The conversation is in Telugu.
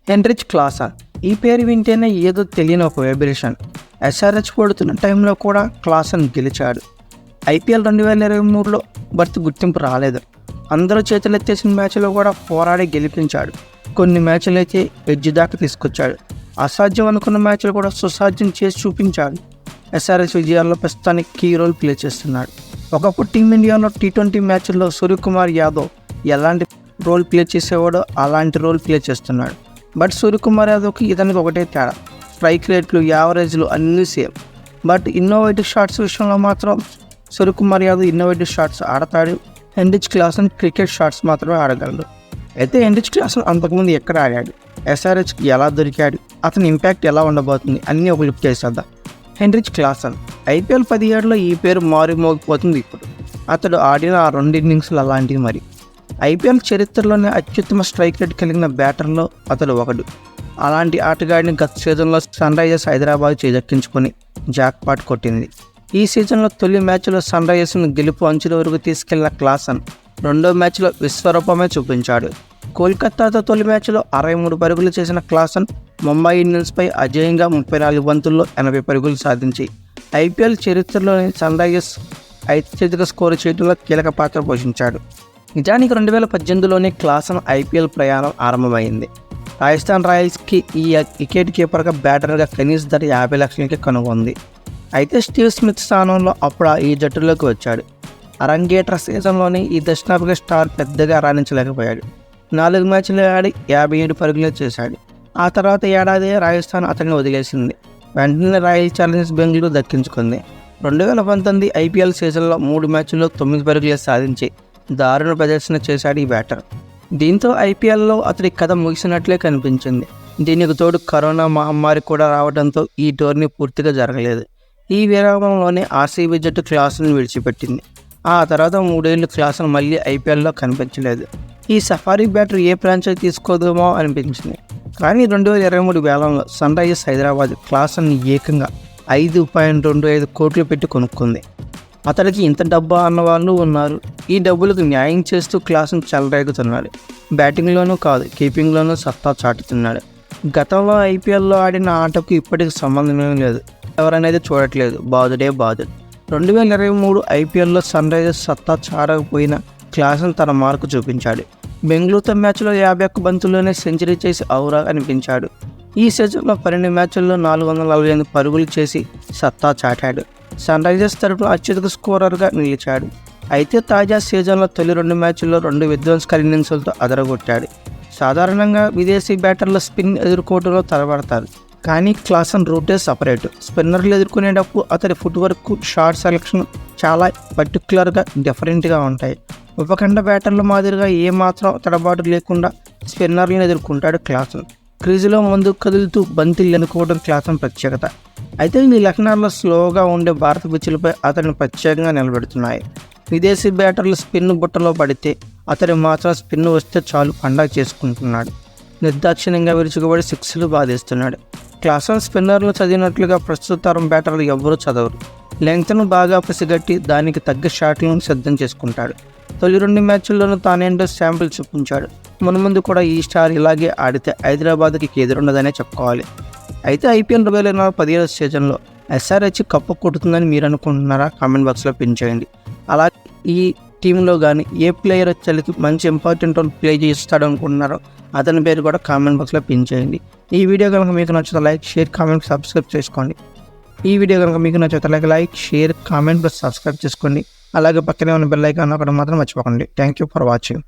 Heinrich Klaasen. ఈ పేరు వింటేనే ఏదో తెలియని ఒక వైబ్రేషన్. ఎస్ఆర్హెచ్ కొడుతున్న టైంలో కూడా క్లాసన్ గెలిచాడు. ఐపీఎల్ 2023లో బర్త్ గుర్తింపు రాలేదు. అందరూ చేతులెత్తేసిన మ్యాచ్లో కూడా పోరాడి గెలిపించాడు. కొన్ని మ్యాచ్లు అయితే ఎడ్జ్ దాకా తీసుకొచ్చాడు. అసాధ్యం అనుకున్న మ్యాచ్లు కూడా సుసాధ్యం చేసి చూపించాడు. ఎస్ఆర్హెచ్ విజయాల్లో ప్రస్తుతానికి కీ రోల్ ప్లే చేస్తున్నాడు. ఒకప్పుడు టీమిండియాలో T20 మ్యాచ్ల్లో సూర్యకుమార్ యాదవ్ ఎలాంటి రోల్ ప్లే చేసేవాడో అలాంటి రోల్ ప్లే చేస్తున్నాడు. బట్ సూర్యకుమార్ యాదవ్కి ఇతనికి ఒకటే తేడా, స్ట్రైక్ రేట్లు, యావరేజ్లు అన్నీ సేమ్. బట్ ఇన్నోవేటివ్ షాట్స్ విషయంలో మాత్రం సూర్యకుమార్ యాదవ్ ఇన్నోవేటివ్ షాట్స్ ఆడతాడు. హెన్రిచ్ క్లాసన్ క్రికెట్ షాట్స్ మాత్రమే ఆడగలడు. అయితే హెన్రిచ్ క్లాసన్ అంతకుముందు ఎక్కడ ఆడాడు, ఎస్ఆర్హెచ్కి ఎలా దొరికాడు, అతని ఇంపాక్ట్ ఎలా ఉండబోతుంది అన్నీ ఒక లిఫ్ట్ చేసేద్దాం. హెన్రిచ్ క్లాసన్ ఐపీఎల్ 17లో ఈ పేరు మారిమోగిపోతుంది. ఇప్పుడు అతడు ఆడిన ఆ 2 ఇన్నింగ్స్లు అలాంటివి. మరి ఐపీఎల్ చరిత్రలోనే అత్యుత్తమ స్ట్రైక్ రేట్ కలిగిన బ్యాటర్లో అతడు ఒకడు. అలాంటి ఆటగాడిని గత సీజన్లో సన్ రైజర్స్ హైదరాబాద్ చేజెక్కించుకొని జాక్పాట్ కొట్టింది. ఈ సీజన్లో తొలి మ్యాచ్లో సన్ రైజర్స్ను గెలుపు అంచుల వరకు తీసుకెళ్లిన క్లాసన్ రెండో మ్యాచ్లో విశ్వరూపమే చూపించాడు. కోల్కతాతో తొలి మ్యాచ్లో 63 పరుగులు చేసిన క్లాసన్ ముంబై ఇండియన్స్పై అజేయంగా 34 బంతుల్లో 80 పరుగులు సాధించి ఐపీఎల్ చరిత్రలోని సన్ రైజర్స్ అత్యధిక స్కోరు చేయడంలో కీలక పాత్ర పోషించాడు. నిజానికి 2018లోనే క్లాసన్ ఐపీఎల్ ప్రయాణం ఆరంభమైంది. రాజస్థాన్ రాయల్స్కి ఈ వికెట్ కీపర్గా బ్యాటర్గా కనీస ధర 50 లక్షలకి కనుగొంది. అయితే స్టీవ్ స్మిత్ స్థానంలో అప్పుడు ఈ జట్టులోకి వచ్చాడు. అరంగేట్ర సీజన్లోనే ఈ దక్షిణాఫ్రికా స్టార్ పెద్దగా రాణించలేకపోయాడు. 4 మ్యాచ్లు ఆడి 57 పరుగులు చేశాడు. ఆ తర్వాత ఏడాది రాజస్థాన్ అతన్ని వదిలేసింది. వెంటనే రాయల్ ఛాలెంజర్స్ బెంగళూరు దక్కించుకుంది. 2019 ఐపీఎల్ సీజన్లో 3 మ్యాచ్ల్లో 9 పరుగులు సాధించి దారుణ ప్రదర్శన చేశాడు ఈ బ్యాటర్. దీంతో ఐపీఎల్లో అతడి కథ ముగిసినట్లే కనిపించింది. దీనికి తోడు కరోనా మహమ్మారి కూడా రావడంతో ఈ టోర్నీ పూర్తిగా జరగలేదు. ఈ విరామంలోనే ఆర్సీబీ జట్టు క్లాసన్ విడిచిపెట్టింది. ఆ తర్వాత 3 ఏళ్లు క్లాసన్ మళ్ళీ ఐపీఎల్లో కనిపించలేదు. ఈ సఫారీ బ్యాటర్ ఏ ఫ్రాంచైజీ తీసుకోదేమో అనిపించింది. కానీ 2023 వేలంలో సన్ రైజర్స్ హైదరాబాద్ క్లాసన్ని ఏకంగా 5.25 కోట్లు పెట్టి కొనుక్కుంది. అతడికి ఇంత డబ్బా అన్న వాళ్ళు ఉన్నారు. ఈ డబ్బులకు న్యాయం చేస్తూ క్లాసన్ చెలరేగుతున్నాడు. బ్యాటింగ్లోనూ కాదు, కీపింగ్లోనూ సత్తా చాటుతున్నాడు. గతంలో ఐపీఎల్లో ఆడిన ఆటకు ఇప్పటికి సంబంధమే లేదు. ఎవరనేది చూడట్లేదు, బాదుడే బాదుడు. 2023 ఐపీఎల్లో సన్ రైజర్స్ సత్తా చాడకపోయినా క్లాసన్ తన మార్కు చూపించాడు. బెంగళూరుతో మ్యాచ్లో 51 బంతుల్లోనే సెంచరీ చేసి ఔరా అనిపించాడు. ఈ సీజన్లో 12 మ్యాచ్ల్లో 448 పరుగులు చేసి సత్తా చాటాడు. సన్ రైజర్స్ తరపున అత్యధిక స్కోరర్గా నిలిచాడు. అయితే తాజా సీజన్లో తొలి 2 మ్యాచ్ల్లో 2 విధ్వంసకర ఇన్నింగ్స్లతో అదరగొట్టాడు. సాధారణంగా విదేశీ బ్యాటర్ల స్పిన్ ఎదుర్కోవడంలో తలపడతారు. కానీ క్లాసన్ రూటే సపరేట్. స్పిన్నర్లు ఎదుర్కొనేటప్పుడు అతడి ఫుట్వర్క్, షాట్ సెలెక్షన్ చాలా పర్టికులర్గా డిఫరెంట్గా ఉంటాయి. ఉపఖండ బ్యాటర్ల మాదిరిగా ఏమాత్రం తడబాటు లేకుండా స్పిన్నర్లను ఎదుర్కొంటాడు క్లాసన్. క్రీజులో ముందు కదులుతూ బంతిలు ఎన్నుకోవడం క్లాసన్ ప్రత్యేకత. అయితే ఈ లక్షణాల్లో స్లోగా ఉండే భారత పిచ్చులపై అతన్ని ప్రత్యేకంగా నిలబెడుతున్నాయి. విదేశీ బ్యాటర్లు స్పిన్ బుట్టలో పడితే అతడి మాత్రం స్పిన్ వస్తే చాలు పండగ చేసుకుంటున్నాడు. నిర్దాక్షిణ్యంగా విరుచుకుబడి 6లు బాధేస్తున్నాడు. క్లాసన్ స్పిన్నర్లు చదివినట్లుగా ప్రస్తుత తరం బ్యాటర్లు ఎవ్వరూ చదవరు. లెంగ్త్ను బాగా పసిగట్టి దానికి తగ్గ షాట్లను సిద్ధం చేసుకుంటాడు. తొలి 2 మ్యాచ్ల్లోనూ తానేంటో శాంపిల్ చూపించాడు. మున్ముందు కూడా ఈ స్టార్ ఇలాగే ఆడితే హైదరాబాద్కి ఎదురుండదనే చెప్పుకోవాలి. అయితే ఐపీఎల్ 2017 సీజన్లో ఎస్ఆర్హెచ్ కప్పు కొడుతుందని మీరు అనుకుంటున్నారా? కామెంట్ బాక్స్లో పిన్ చేయండి. అలాగే ఈ టీంలో కానీ ఏ ప్లేయర్ వచ్చేకి మంచి ఇంపార్టెంట్ రోల్ ప్లే చేస్తాడు అనుకుంటున్నారో అతని పేరు కూడా కామెంట్ బాక్స్లో పిన్ చేయండి. ఈ వీడియో కనుక మీకు నచ్చితే లైక్, షేర్, కామెంట్, సబ్స్క్రైబ్ చేసుకోండి. ఈ వీడియో కనుక మీకు నచ్చితే like, share, comment plus subscribe చేసుకోండి. అలాగే పక్కనే ఉన్న బెల్ ఐకాన్ ఒకటి మాత్రం మర్చిపోకండి. Thank you for watching.